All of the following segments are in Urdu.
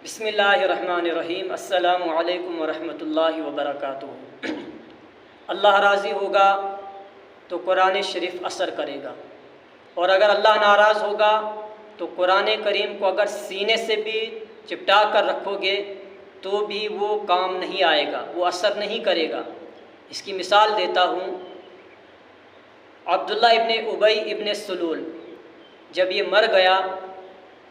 بسم اللہ الرحمن الرحیم۔ السلام علیکم ورحمۃ اللہ وبرکاتہ۔ اللہ راضی ہوگا تو قرآن شریف اثر کرے گا، اور اگر اللہ ناراض ہوگا تو قرآن کریم کو اگر سینے سے بھی چپٹا کر رکھو گے تو بھی وہ کام نہیں آئے گا، وہ اثر نہیں کرے گا۔ اس کی مثال دیتا ہوں۔ عبداللہ ابن ابی ابن سلول جب یہ مر گیا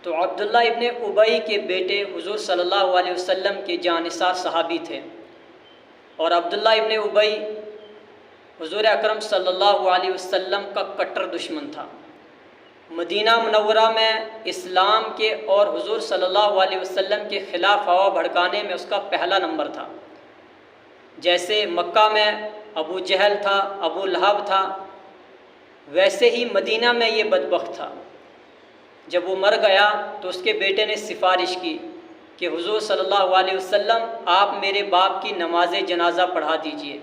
تو عبداللہ ابن ابی کے بیٹے حضور صلی اللہ علیہ وسلم کے جانثار صحابی تھے، اور عبداللہ ابن ابی حضور اکرم صلی اللہ علیہ وسلم کا کٹر دشمن تھا۔ مدینہ منورہ میں اسلام کے اور حضور صلی اللہ علیہ وسلم کے خلاف ہوا بھڑکانے میں اس کا پہلا نمبر تھا۔ جیسے مکہ میں ابو جہل تھا، ابو لہب تھا، ویسے ہی مدینہ میں یہ بدبخت تھا۔ جب وہ مر گیا تو اس کے بیٹے نے سفارش کی کہ حضور صلی اللہ علیہ وسلم آپ میرے باپ کی نماز جنازہ پڑھا دیجئے،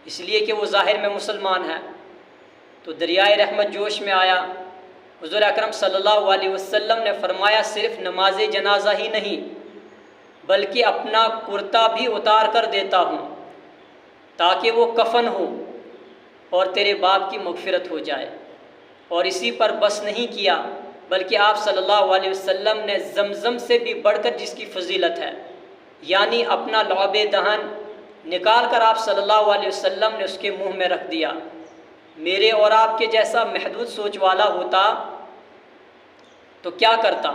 اس لیے کہ وہ ظاہر میں مسلمان ہے۔ تو دریائے رحمت جوش میں آیا۔ حضور اکرم صلی اللہ علیہ وسلم نے فرمایا صرف نماز جنازہ ہی نہیں بلکہ اپنا کرتا بھی اتار کر دیتا ہوں تاکہ وہ کفن ہو اور تیرے باپ کی مغفرت ہو جائے۔ اور اسی پر بس نہیں کیا بلکہ آپ صلی اللہ علیہ وسلم نے زمزم سے بھی بڑھ کر جس کی فضیلت ہے، یعنی اپنا لعاب دہن نکال کر آپ صلی اللہ علیہ وسلم نے اس کے منہ میں رکھ دیا۔ میرے اور آپ کے جیسا محدود سوچ والا ہوتا تو کیا کرتا؟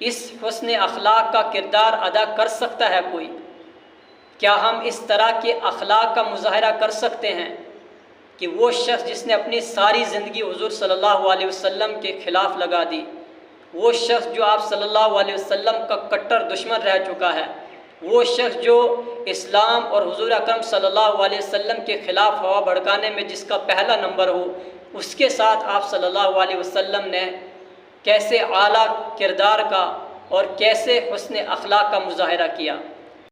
اس حسن اخلاق کا کردار ادا کر سکتا ہے کوئی؟ کیا ہم اس طرح کے اخلاق کا مظاہرہ کر سکتے ہیں کہ وہ شخص جس نے اپنی ساری زندگی حضور صلی اللہ علیہ وسلم کے خلاف لگا دی، وہ شخص جو آپ صلی اللہ علیہ وسلم کا کٹر دشمن رہ چکا ہے، وہ شخص جو اسلام اور حضور اکرم صلی اللہ علیہ وسلم کے خلاف ہوا بھڑکانے میں جس کا پہلا نمبر ہو، اس کے ساتھ آپ صلی اللہ علیہ وسلم نے کیسے اعلیٰ کردار کا اور کیسے حسن اخلاق کا مظاہرہ کیا؟